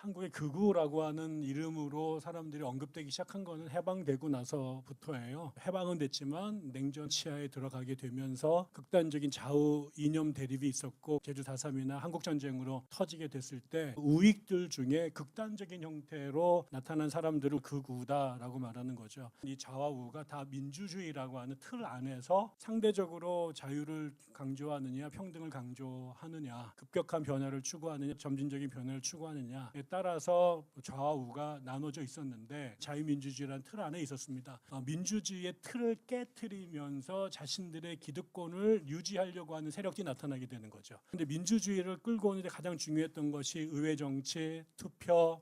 한국의 극우라고 하는 이름으로 사람들이 언급되기 시작한 거는 해방되고 나서부터예요. 해방은 됐지만 냉전 치하에 들어가게 되면서 극단적인 좌우 이념 대립이 있었고 제주 4.3이나 한국전쟁으로 터지게 됐을 때 우익들 중에 극단적인 형태로 나타난 사람들을 극우다라고 말하는 거죠. 이 좌와 우가 다 민주주의라고 하는 틀 안에서 상대적으로 자유를 강조하느냐 평등을 강조하느냐 급격한 변화를 추구하느냐 점진적인 변화를 추구하느냐에 따라서 좌와 우가 나눠져 있었는데 자유민주주의라는 틀 안에 있었습니다. 민주주의의 틀을 깨트리면서 자신들의 기득권을 유지하려고 하는 세력들이 나타나게 되는 거죠. 근데 민주주의를 끌고 오는데 가장 중요했던 것이 의회 정치, 투표,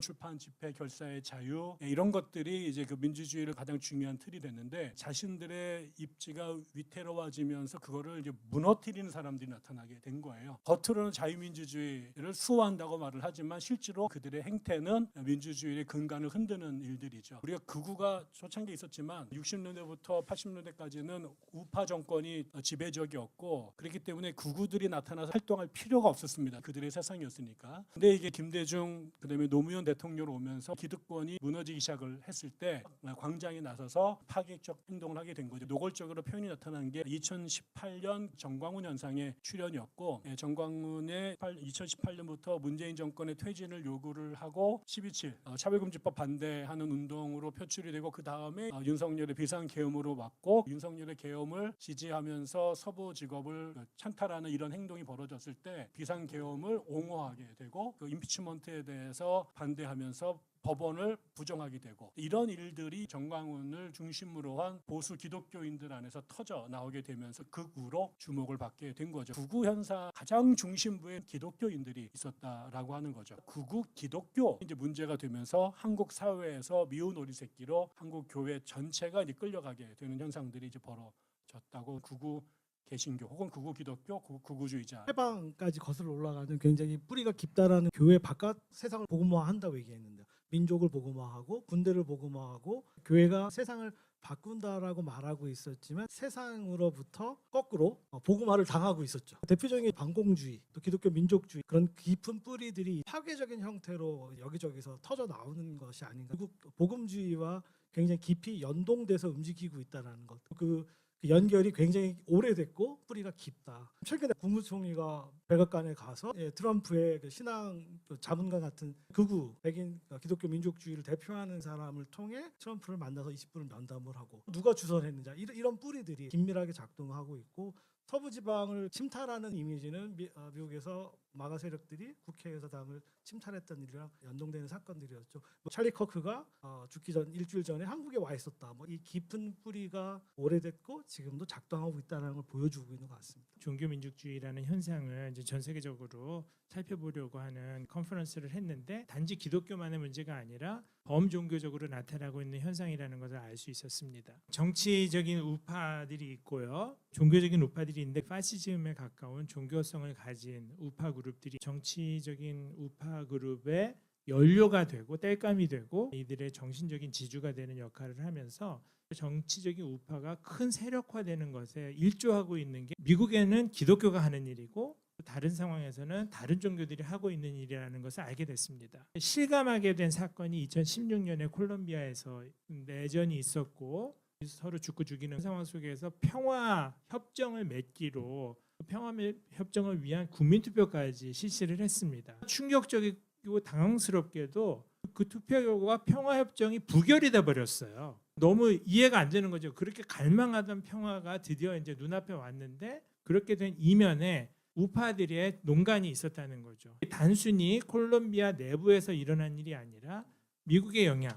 출판, 집회, 결사의 자유 이런 것들이 이제 그 민주주의를 가장 중요한 틀이 됐는데 자신들의 입지가 위태로워지면서 그거를 이제 무너뜨리는 사람들이 나타나게 된 거예요. 겉으로는 자유민주주의를 수호한다고 말을 하지만 실제로 그들의 행태는 민주주의의 근간을 흔드는 일들이죠. 우리가 극우가 초창기에 있었지만 60년대부터 80년대까지는 우파 정권이 지배적이었고 그렇기 때문에 극우들이 나타나서 활동할 필요가 없었습니다. 그들의 세상이었으니까. 근데 이게 김대중 그다음에 노무현 대통령 오면서 기득권이 무너지기 시작을 했을 때 광장에 나서서 파격적 행동을 하게 된 거죠. 노골적으로 표현이 나타난 게 2018년 정광훈 현상의 출현이었고 정광훈의 2018년부터 문재인 정권의 퇴진을 요구를 하고 12.7 차별금지법 반대하는 운동으로 표출이 되고 그 다음에 윤석열의 비상계엄으로 맞고 윤석열의 계엄을 지지하면서 서부지법을 찬탈하는 이런 행동이 벌어졌을 때 비상계엄을 옹호하게 되고 그 임피치먼트에 대해서 반대하면서 법원을 부정하게 되고 이런 일들이 정광훈을 중심으로 한 보수 기독교인들 안에서 터져 나오게 되면서 극우로 주목을 받게 된 거죠. 극우 현상 가장 중심부에 기독교인들이 있었다라고 하는 거죠. 극우 기독교 이제 문제가 되면서 한국 사회에서 미운 오리 새끼로 한국 교회 전체가 이제 끌려가게 되는 현상들이 이제 벌어졌다고 극우 개신교 혹은 극우 기독교, 극우주의자 해방까지 거슬러 올라가는 굉장히 뿌리가 깊다라는 교회 바깥 세상을 복음화한다고 얘기했는데 민족을 복음화하고 군대를 복음화하고 교회가 세상을 바꾼다라고 말하고 있었지만 세상으로부터 거꾸로 복음화를 당하고 있었죠. 대표적인 반공주의, 또 기독교 민족주의 그런 깊은 뿌리들이 파괴적인 형태로 여기저기서 터져 나오는 것이 아닌가. 그리고 복음주의와 굉장히 깊이 연동돼서 움직이고 있다는 것. 그 연결이 굉장히 오래됐고 뿌리가 깊다. 최근에 국무총리가 백악관에 가서 트럼프의 그 신앙 자문관 같은 극우 백인 기독교 민족주의를 대표하는 사람을 통해 트럼프를 만나서 20분을 면담을 하고 누가 주선했느냐 이런 뿌리들이 긴밀하게 작동하고 있고 서부지방을 침탈하는 이미지는 미국에서 마가 세력들이 국회에서 당을 침탈했던 일이랑 연동되는 사건들이었죠. 찰리 커크가 죽기 전 일주일 전에 한국에 와 있었다. 이 깊은 뿌리가 오래됐고 지금도 작동하고 있다는 걸 보여주고 있는 것 같습니다. 종교민족주의라는 현상을 이제 전 세계적으로 살펴보려고 하는 컨퍼런스를 했는데 단지 기독교만의 문제가 아니라 범종교적으로 나타나고 있는 현상이라는 것을 알 수 있었습니다. 정치적인 우파들이 있고요. 종교적인 우파들이 있는데 파시즘에 가까운 종교성을 가진 우파 그룹들이 정치적인 우파 그룹의 연료가 되고 땔감이 되고 이들의 정신적인 지주가 되는 역할을 하면서 정치적인 우파가 큰 세력화되는 것에 일조하고 있는 게 미국에는 기독교가 하는 일이고 다른 상황에서는 다른 종교들이 하고 있는 일이라는 것을 알게 됐습니다. 실감하게 된 사건이 2016년에 콜롬비아에서 내전이 있었고 서로 죽고 죽이는 상황 속에서 평화 협정을 맺기로 평화 협정을 위한 국민투표까지 실시를 했습니다. 충격적이고 당황스럽게도 그 투표 결과가 평화 협정이 부결이 돼 버렸어요. 너무 이해가 안 되는 거죠. 그렇게 갈망하던 평화가 드디어 이제 눈앞에 왔는데 그렇게 된 이면에 우파들의 농간이 있었다는 거죠. 단순히 콜롬비아 내부에서 일어난 일이 아니라 미국의 영향,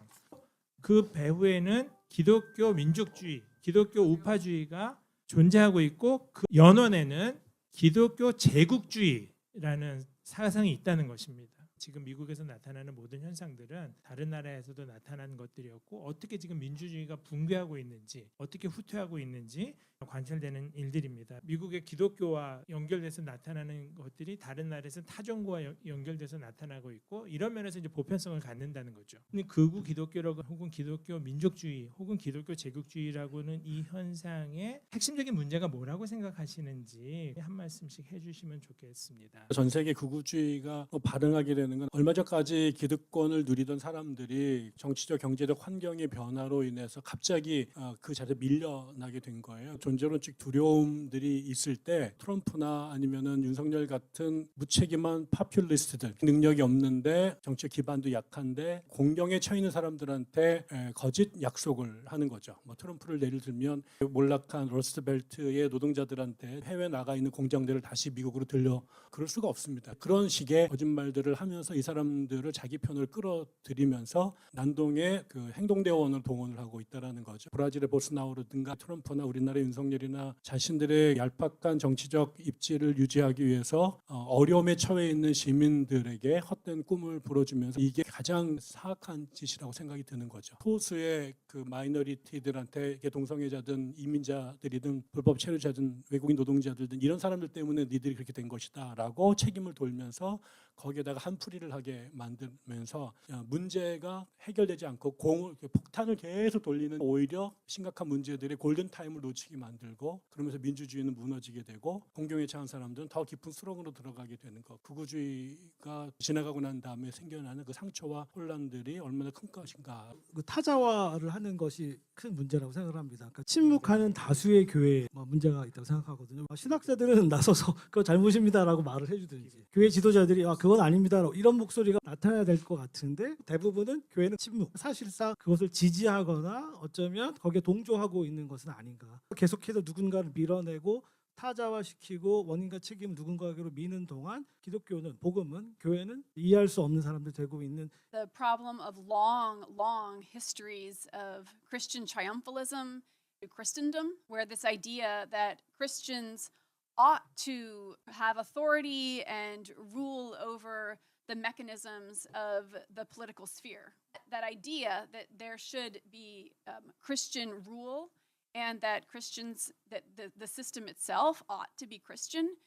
그 배후에는 기독교 민족주의, 기독교 우파주의가 존재하고 있고 그 연원에는 기독교 제국주의라는 사상이 있다는 것입니다. 지금 미국에서 나타나는 모든 현상들은 다른 나라에서도 나타나는 것들이었고 어떻게 지금 민주주의가 붕괴하고 있는지 어떻게 후퇴하고 있는지 관찰되는 일들입니다. 미국의 기독교와 연결돼서 나타나는 것들이 다른 나라에서는 타종과 연결돼서 나타나고 있고 이런 면에서 이제 보편성을 갖는다는 거죠. 극우 기독교라고 혹은 기독교 민족주의 혹은 기독교 제국주의라고는 이 현상의 핵심적인 문제가 뭐라고 생각하시는지 한 말씀씩 해주시면 좋겠습니다. 전 세계 극우주의가 발흥하게 되는 되는 건 얼마 전까지 기득권을 누리던 사람들이 정치적 경제적 환경의 변화로 인해서 갑자기 그 자리에 밀려나게 된 거예요. 존재론적 두려움들이 있을 때 트럼프나 아니면은 윤석열 같은 무책임한 파퓰리스트들, 능력이 없는데 정치적 기반도 약한데 공경에 처해 있는 사람들한테 거짓 약속을 하는 거죠. 뭐 트럼프를 예를 들면 몰락한 러스트벨트의 노동자들한테 해외 나가 있는 공장들을 다시 미국으로 들려, 그럴 수가 없습니다. 그런 식의 거짓말들을 하면서 이 사람들을 자기 편으로 끌어들이면서 난동의 그 행동대원을 동원을 하고 있다라는 거죠. 브라질의 보스나우르든가 트럼프나 우리나라의 윤석열이나 자신들의 얄팍한 정치적 입지를 유지하기 위해서 어려움에 처해 있는 시민들에게 헛된 꿈을 불어주면서, 이게 가장 사악한 짓이라고 생각이 드는 거죠. 소수의 그 마이너리티들한테 동성애자든 이민자들이든 불법 체류자든 외국인 노동자들든 이런 사람들 때문에 니들이 그렇게 된 것이다 라고 책임을 돌면서 거기에다가 한풀이를 하게 만들면서 문제가 해결되지 않고 폭탄을 계속 돌리는, 오히려 심각한 문제들의 골든타임을 놓치게 만들고, 그러면서 민주주의는 무너지게 되고 공경에 처한 사람들은 더 깊은 수렁으로 들어가게 되는 것. 극우주의가 지나가고 난 다음에 생겨나는 그 상처와 혼란들이 얼마나 큰 것인가. 그 타자화를 하는 것이 큰 문제라고 생각을 합니다. 그러니까 침묵하는 다수의 교회에 문제가 있다고 생각하거든요. 신학자들은 나서서 그거 잘못입니다라고 말을 해주든지, 교회 지도자들이 그건 아닙니다 이런 목소리가 나타나야 될 것 같은데, 대부분은 교회는 침묵, 사실상 그것을 지지하거나 어쩌면 거기에 동조하고 있는 것은 아닌가. 계속해서 누군가를 밀어내고 타자화시키고 원인과 책임을 누군가에게로 미는 동안 기독교는, 복음은, 교회는 이해할 수 없는 사람들 되고 있는. The problem of long histories of Christian triumphalism to Christendom, where this idea that Christians ought to have authority and rule over the mechanisms of the political sphere. That idea that there should be Christian rule and that Christians, that the system itself ought to be Christian,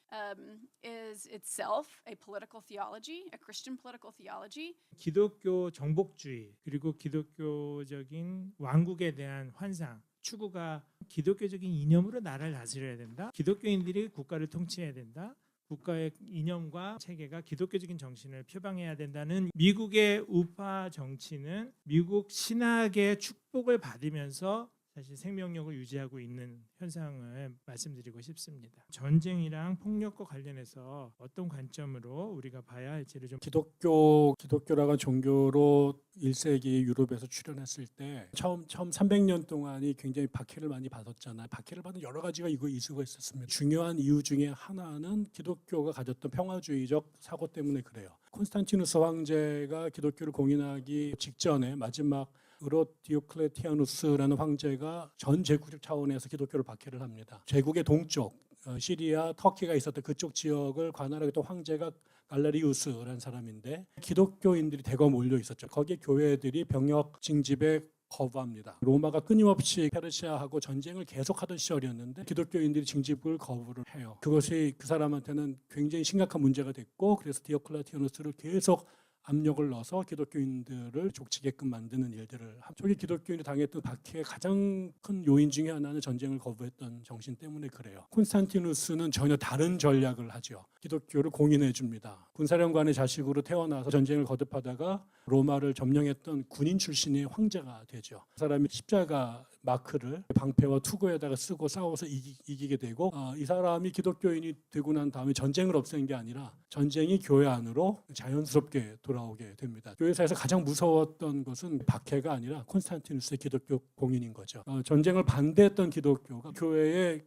is itself a political theology, a Christian political theology. 기독교 정복주의 그리고 기독교적인 왕국에 대한 환상, 추구가 기독교적인 이념으로 나라를 다스려야 된다. 기독교인들이 국가를 통치해야 된다. 국가의 이념과 체계가 기독교적인 정신을 표방해야 된다는 미국의 우파 정치는 미국 신학의 축복을 받으면서 사실 생명력을 유지하고 있는 현상을 말씀드리고 싶습니다. 전쟁이랑 폭력과 관련해서 어떤 관점으로 우리가 봐야 할지를 좀. 기독교라고 종교로 1세기 유럽에서 출현했을 때 처음 300년 동안이 굉장히 박해를 많이 받았잖아요. 박해를 받은 여러 가지가 이유가 있었습니다. 중요한 이유 중에 하나는 기독교가 가졌던 평화주의적 사고 때문에 그래요. 콘스탄티누스 황제가 기독교를 공인하기 직전에 마지막으로 디오클레티아누스라는 황제가 전 제국적 차원에서 기독교를 박해를 합니다. 제국의 동쪽 시리아, 터키가 있었던 그쪽 지역을 관할하고 있던 황제가 갈레리우스라는 사람인데, 기독교인들이 대거 몰려 있었죠. 거기에 교회들이 병역 징집에 거부합니다. 로마가 끊임없이 페르시아하고 전쟁을 계속하던 시절이었는데 기독교인들이 징집을 거부를 해요. 그것이 그 사람한테는 굉장히 심각한 문제가 됐고, 그래서 디오클레티아누스를 계속 압력을 넣어서 기독교인들을 족치게끔 만드는 일들을 초기 기독교인이 당했던 박해의 가장 큰 요인 중에 하나는 전쟁을 거부했던 정신 때문에 그래요. 콘스탄티누스는 전혀 다른 전략을 하죠. 기독교를 공인해 줍니다. 군사령관의 자식으로 태어나서 전쟁을 거듭하다가 로마를 점령했던 군인 출신의 황제가 되죠. 그 사람이 십자가 마크를 방패와 투구에다가 쓰고 싸워서 이기게 되고, 이 사람이 기독교인이 되고 난 다음에 전쟁을 없앤 게 아니라 전쟁이 교회 안으로 자연스럽게 돌아오게 됩니다. 교회사에서 가장 무서웠던 것은 박해가 아니라 콘스탄티누스의 기독교 공인인 거죠. 전쟁을 반대했던 기독교가 교회의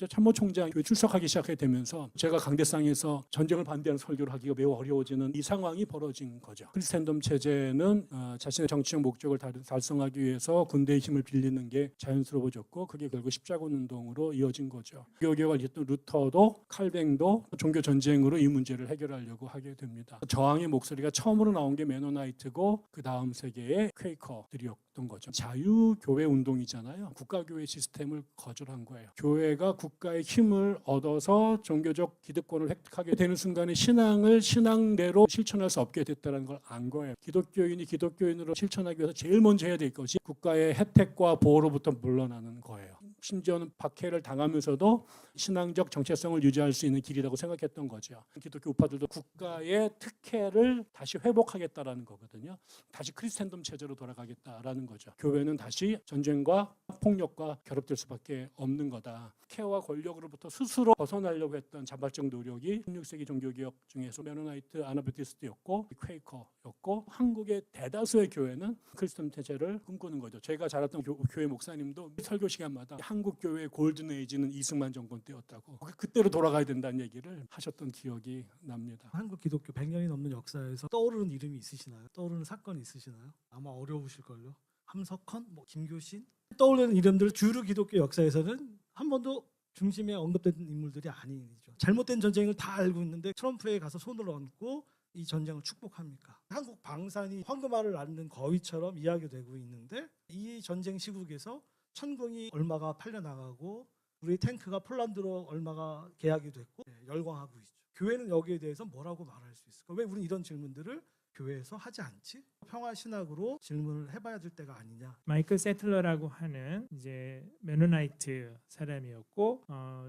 참모총장 교회 출석하기 시작하게 되면서 제가 강대상에서 전쟁을 반대하는 설교를 하기가 매우 어려워지는 이 상황이 벌어진 거죠. 크리스텐덤 체제는 자신의 정치적 목적을 달성하기 위해서 군대의 힘을 빌리는 게 자연스러워졌고, 그게 결국 십자군 운동으로 이어진 거죠. 교교가 있던 루터도 칼뱅도 종교 전쟁으로 이 문제를 해결하려고 하게 됩니다. 저항의 목소리가 처음으로 나온 게 메노나이트고 그 다음 세계의 퀘이커들이었던 거죠. 자유교회 운동이잖아요. 국가교회 시스템을 거절한 거예요. 교회가 국가의 힘을 얻어서 종교적 기득권을 획득하게 되는 순간에 신앙을 신앙대로 실천할 수 없게 됐다는 걸 안 거예요. 기독교인이 기독교인으로 실천하기 위해서 제일 먼저 해야 될 것이 국가의 혜택과 보호로부터 물러나는 거예요. 심지어는 박해를 당하면서도 신앙적 정체성을 유지할 수 있는 길이라고 생각했던 거죠. 기독교 우파들도 국가의 특혜를 다시 회복하겠다라는 거거든요. 다시 크리스텐덤 체제로 돌아가겠다라는 거죠. 교회는 다시 전쟁과 폭력과 결합될 수밖에 없는 거다. 특혜와 권력으로부터 스스로 벗어나려고 했던 자발적 노력이 16세기 종교개혁 중에서 메노나이트, 아나베티스트였고 퀘이커였고, 한국의 대다수의 교회는 크리스텐 체제를 꿈꾸는 거죠. 제가 자랐던 교회 목사님도 설교 시간마다 한국 교회의 골든 에이지는 이승만 정권 때였다고, 그때로 돌아가야 된다는 얘기를 하셨던 기억이 납니다. 한국 기독교 100년이 넘는 역사에서 떠오르는 이름이 있으시나요? 떠오르는 사건이 있으시나요? 아마 어려우실걸요. 함석헌, 김교신 떠오르는 이름들 주류 기독교 역사에서는 한 번도 중심에 언급된 인물들이 아니죠. 잘못된 전쟁을 다 알고 있는데 트럼프에 가서 손을 얹고 이 전쟁을 축복합니까? 한국 방산이 황금알을 낳는 거위처럼 이야기되고 있는데 이 전쟁 시국에서 천궁이 얼마가 팔려나가고 우리 탱크가 폴란드로 얼마가 계약이 됐고 열광하고 있죠. 교회는 여기에 대해서 뭐라고 말할 수 있을까? 왜 우리는 이런 질문들을 교회에서 하지 않지? 평화 신학으로 질문을 해봐야 될 때가 아니냐. 마이클 세틀러라고 하는 이제 메노나이트 사람이었고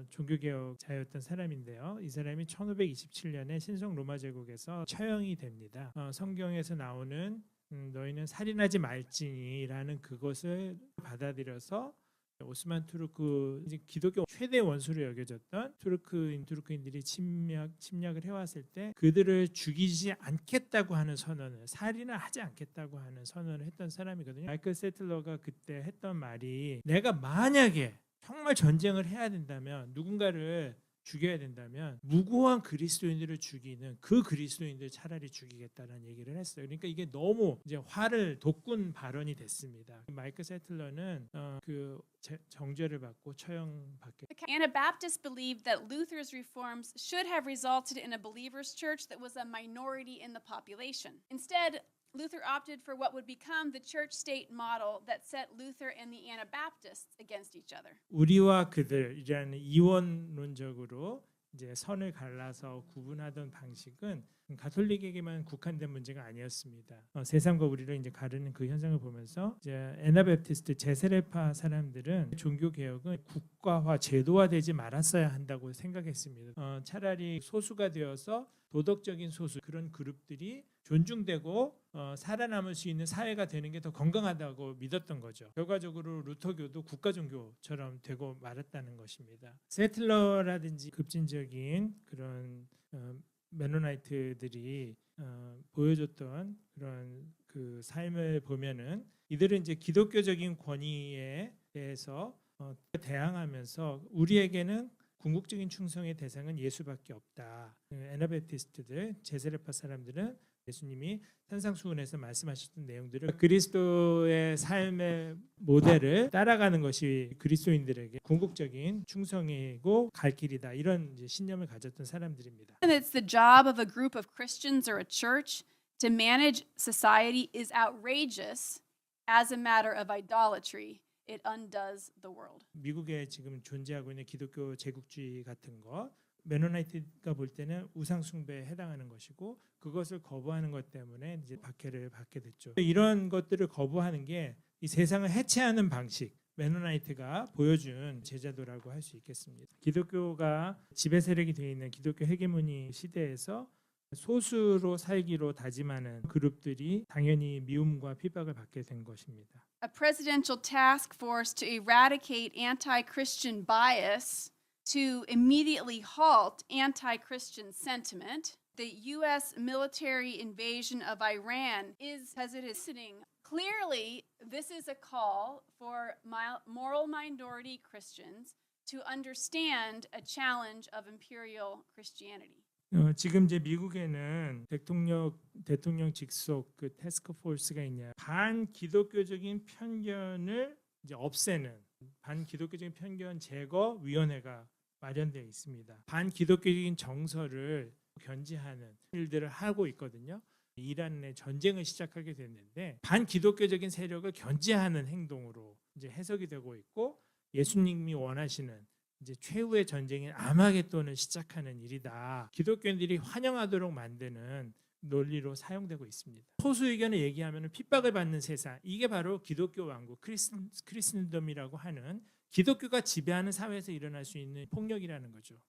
종교개혁자였던 사람인데요. 이 사람이 1527년에 신성 로마 제국에서 처형이 됩니다. 성경에서 나오는 너희는 살인하지 말지니라는 그것을 받아들여서 오스만 투르크, 이제 기독교 최대 원수로 여겨졌던 투르크인들이 침략을 해왔을 때 그들을 죽이지 않겠다고 하는 선언을, 살인을 하지 않겠다고 하는 선언을 했던 사람이거든요. 마이클 세틀러가 그때 했던 말이, 내가 만약에 정말 전쟁을 해야 된다면, 누군가를 죽여야 된다면 무고한 그리스도인들을 죽이는 그 그리스도인들 차라리 죽이겠다는 얘기를 했어요. 그러니까 이게 너무 이제 화를 돋군 발언이 됐습니다. 마이클 세틀러는 그 정죄를 받고 처형받게. The Anabaptists believed that Luther's reforms should have resulted in a believers' church that was a minority in the population. Instead, Luther opted for what would become the church-state model that set Luther and the Anabaptists against each other. 우리와 그들이라는 이원론적으로 이제 선을 갈라서 구분하던 방식은 가톨릭에게만 국한된 문제가 아니었습니다. 세상과 우리를 이제 가르는 그 현상을 보면서 이제 애나베프티스트 제세례파 사람들은 종교 개혁은 국가화, 제도화되지 말았어야 한다고 생각했습니다. 차라리 소수가 되어서 도덕적인 소수, 그런 그룹들이 존중되고 살아남을 수 있는 사회가 되는 게 더 건강하다고 믿었던 거죠. 결과적으로 루터교도 국가 종교처럼 되고 말았다는 것입니다. 세틀러라든지 급진적인 그런 메노나이트들이 보여줬던 그런 그 삶을 보면은, 이들은 이제 기독교적인 권위에 대해서 대항하면서 우리에게는 궁극적인 충성의 대상은 예수밖에 없다. 애나베티스트들, 제세례파 사람들은 예수님이 산상수훈에서 말씀하셨던 내용들을, 그리스도의 삶의 모델을 따라가는 것이 그리스도인들에게 궁극적인 충성이고 갈 길이다, 이런 이제 신념을 가졌던 사람들입니다. And it's the job of a group of Christians or a church to manage society is outrageous as a matter of idolatry. It undoes the world. 미국에 지금 존재하고 있는 기독교 제국주의 같은 거, 메노나이트가 볼 때는 우상 숭배에 해당하는 것이고, 그것을 거부하는 것 때문에 이제 박해를 받게 됐죠. 이런 것들을 거부하는 게 이 세상을 해체하는 방식, 메노나이트가 보여준 제자도라고 할 수 있겠습니다. 기독교가 지배 세력이 되어 있는 기독교 헤게모니 시대에서 소수로 살기로 다짐하는 그룹들이 당연히 미움과 핍박을 받게 된 것입니다. A presidential task force to eradicate anti-Christian bias, to immediately halt anti-Christian sentiment. The U.S. military invasion of Iran is, as it is sitting, clearly this is a call for moral minority Christians to understand a challenge of imperial Christianity. 지금 이제 미국에는 대통령 직속 그 태스크 포스가 있냐, 반기독교적인 편견을 이제 없애는 반기독교적인 편견 제거 위원회가 마련되어 있습니다. 반기독교적인 정서를 견지하는 일들을 하고 있거든요. 이란의 전쟁을 시작하게 됐는데 반기독교적인 세력을 견지하는 행동으로 이제 해석이 되고 있고, 예수님이 원하시는 이제 최후의 전쟁인 아마겟돈을 시작하는 일이다, 기독교인들이 환영하도록 만드는 논리로 사용되고 있습니다. 소수 의견을 얘기하면 핍박을 받는 세상, 이게 바로 기독교 왕국 크리스텐덤이라고 하는 기독교가 지배하는 사회에서 일어날 수 있는 폭력이라는 거죠.